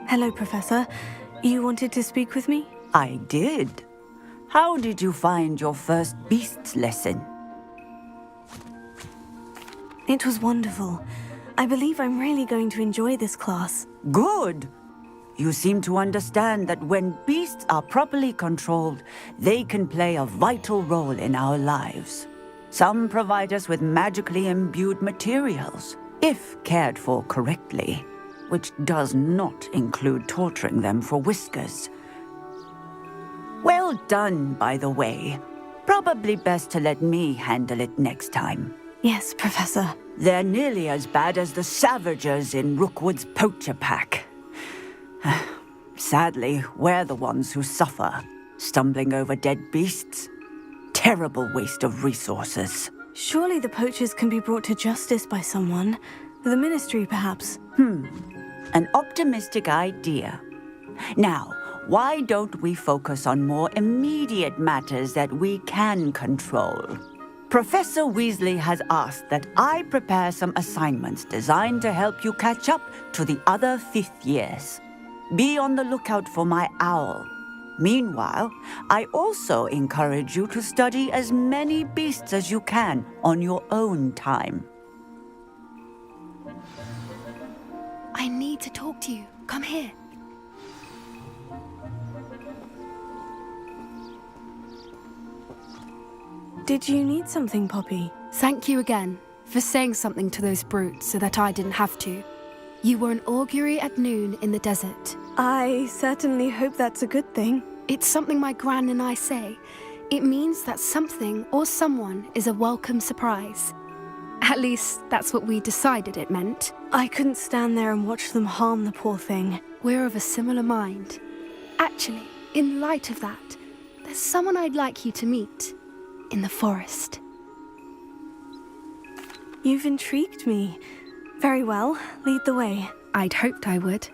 Hello, Professor. You wanted to speak with me? I did. How did you find your first beasts lesson? It was wonderful. I believe I'm really going to enjoy this class. Good. You seem to understand that when beasts are properly controlled, they can play a vital role in our lives. Some provide us with magically imbued materials, if cared for correctly, which does not include torturing them for whiskers. Well done, by the way. Probably best to let me handle it next time. Yes, Professor. They're nearly as bad as the Savagers in Rookwood's poacher pack. Sadly, we're the ones who suffer, stumbling over dead beasts. Terrible waste of resources. Surely the poachers can be brought to justice by someone. The Ministry, perhaps. An optimistic idea. Now, why don't we focus on more immediate matters that we can control? Professor Weasley has asked that I prepare some assignments designed to help you catch up to the other 5th years. Be on the lookout for my owl. Meanwhile, I also encourage you to study as many beasts as you can on your own time. I need to talk to you. Come here. Did you need something, Poppy? Thank you again for saying something to those brutes so that I didn't have to. You were an augury at noon in the desert. I certainly hope that's a good thing. It's something my gran and I say. It means that something or someone is a welcome surprise. At least, that's what we decided it meant. I couldn't stand there and watch them harm the poor thing. We're of a similar mind. Actually, in light of that, there's someone I'd like you to meet. In the forest. You've intrigued me. Very well, lead the way. I'd hoped I would.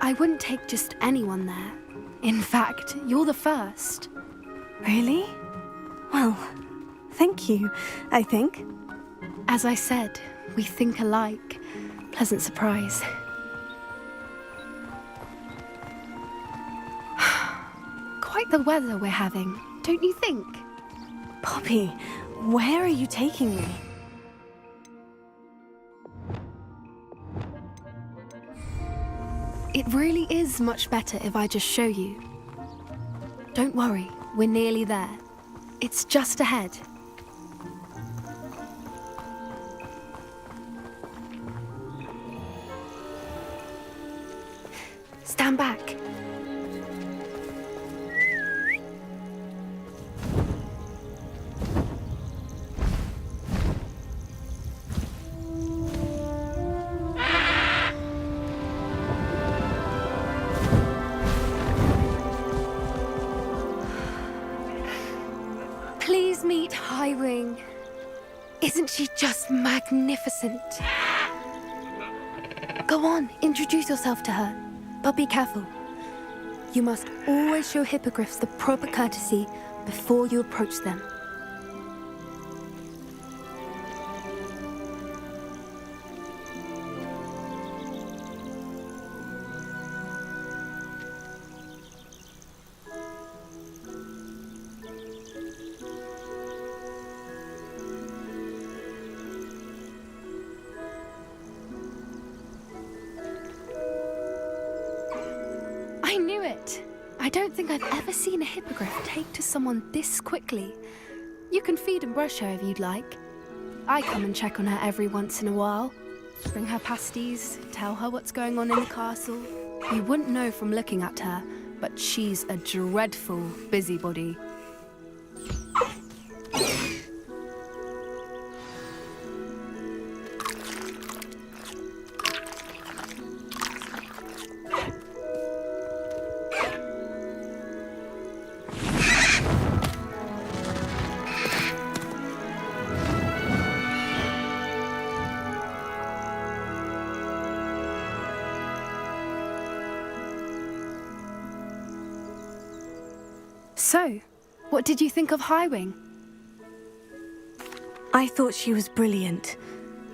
I wouldn't take just anyone there. In fact, you're the first. Really? Well, thank you, I think. As I said, we think alike. Pleasant surprise. Quite the weather we're having, don't you think? Poppy, where are you taking me? It really is much better if I just show you. Don't worry, we're nearly there. It's just ahead. Stand back. Please meet Highwing. Isn't she just magnificent? Go on, introduce yourself to her. But be careful. You must always show hippogriffs the proper courtesy before you approach them. I knew it! I don't think I've ever seen a hippogriff take to someone this quickly. You can feed and brush her if you'd like. I come and check on her every once in a while. Bring her pasties, tell her what's going on in the castle. You wouldn't know from looking at her, but she's a dreadful busybody. So, what did you think of Highwing? I thought she was brilliant.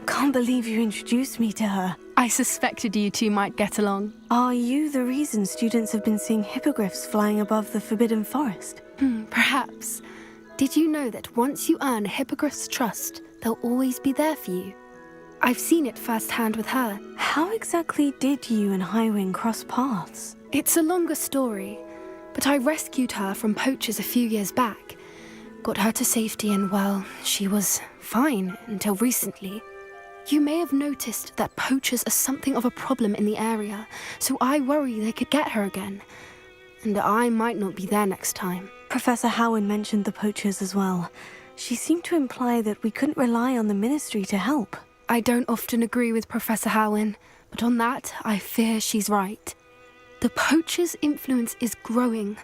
Can't believe you introduced me to her. I suspected you two might get along. Are you the reason students have been seeing hippogriffs flying above the Forbidden Forest? Perhaps. Did you know that once you earn a hippogriff's trust, they'll always be there for you? I've seen it firsthand with her. How exactly did you and Highwing cross paths? It's a longer story, but I rescued her from poachers a few years back. Got her to safety and, well, she was fine until recently. You may have noticed that poachers are something of a problem in the area, so I worry they could get her again. And I might not be there next time. Professor Howin mentioned the poachers as well. She seemed to imply that we couldn't rely on the Ministry to help. I don't often agree with Professor Howin, but on that, I fear she's right. The poachers' influence is growing.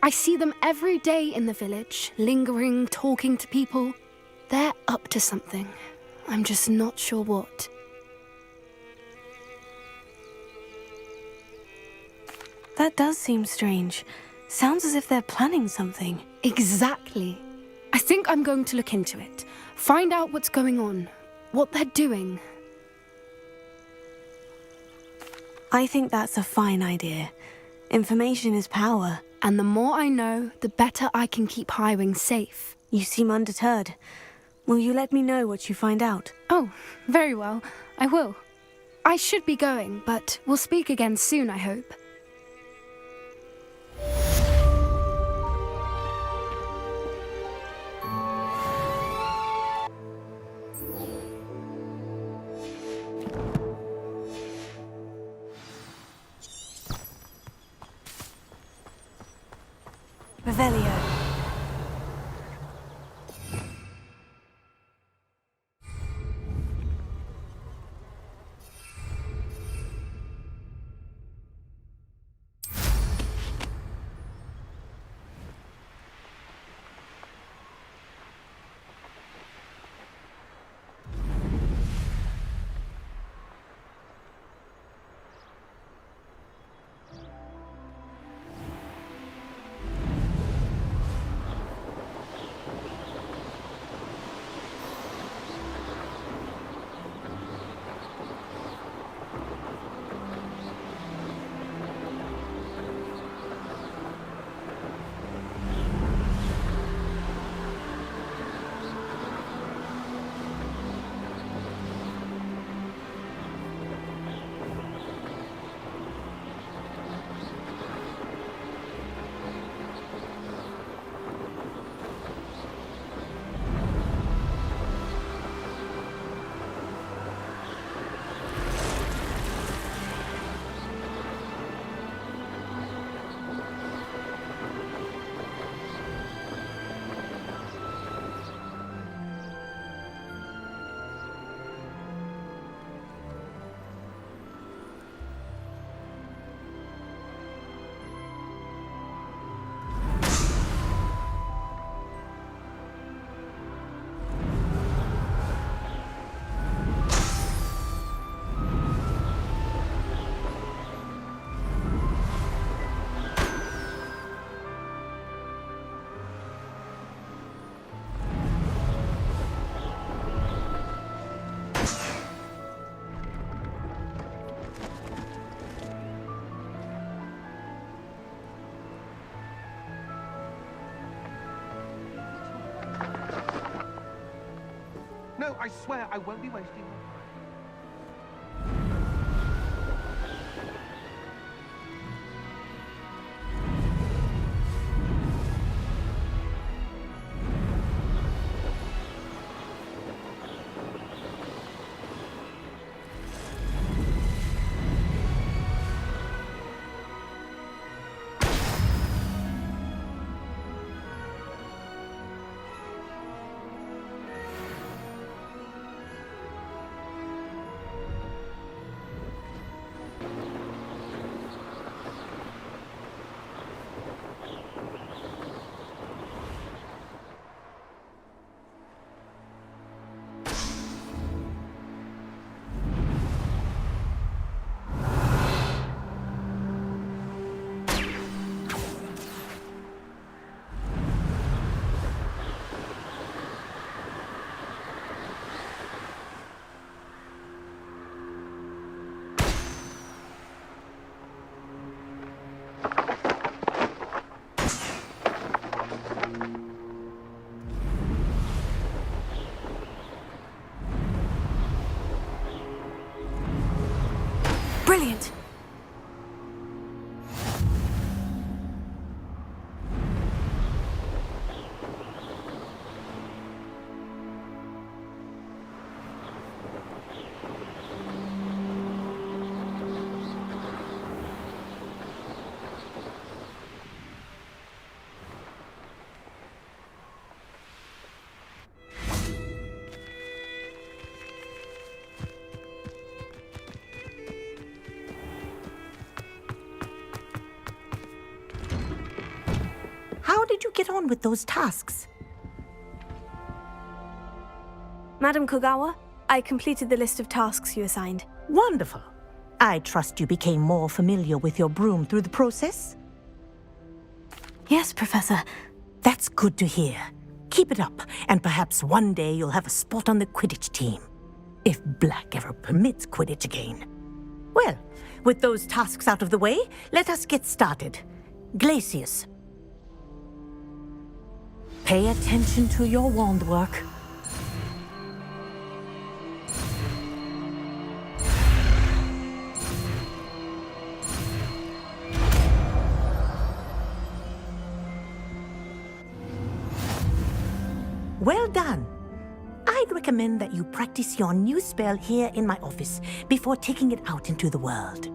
I see them every day in the village, lingering, talking to people. They're up to something. I'm just not sure what. That does seem strange. Sounds as if they're planning something. Exactly. I think I'm going to look into it. Find out what's going on. What they're doing. I think that's a fine idea. Information is power. And the more I know, the better I can keep Highwing safe. You seem undeterred. Will you let me know what you find out? Oh, very well. I will. I should be going, but we'll speak again soon, I hope. Revelio. No, I swear I won't be wasting more time. Brilliant! How did you get on with those tasks? Madam Kogawa, I completed the list of tasks you assigned. Wonderful. I trust you became more familiar with your broom through the process? Yes, Professor. That's good to hear. Keep it up, and perhaps one day you'll have a spot on the Quidditch team. If Black ever permits Quidditch again. Well, with those tasks out of the way, let us get started. Glacius. Pay attention to your wand work. Well done. I'd recommend that you practice your new spell here in my office before taking it out into the world.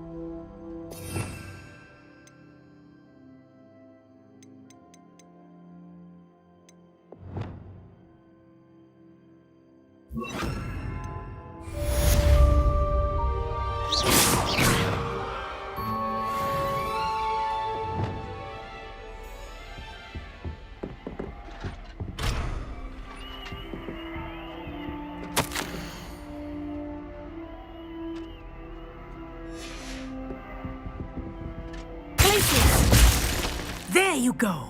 There you go.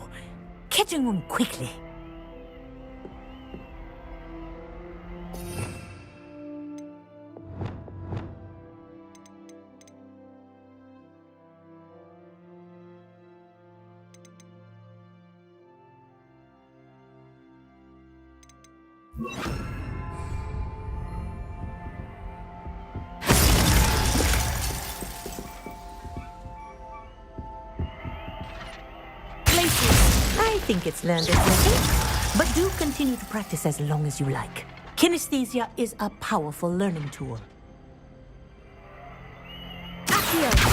Catching them quickly. I think it's learned its lesson, but do continue to practice as long as you like. Kinesthesia is a powerful learning tool. Accio!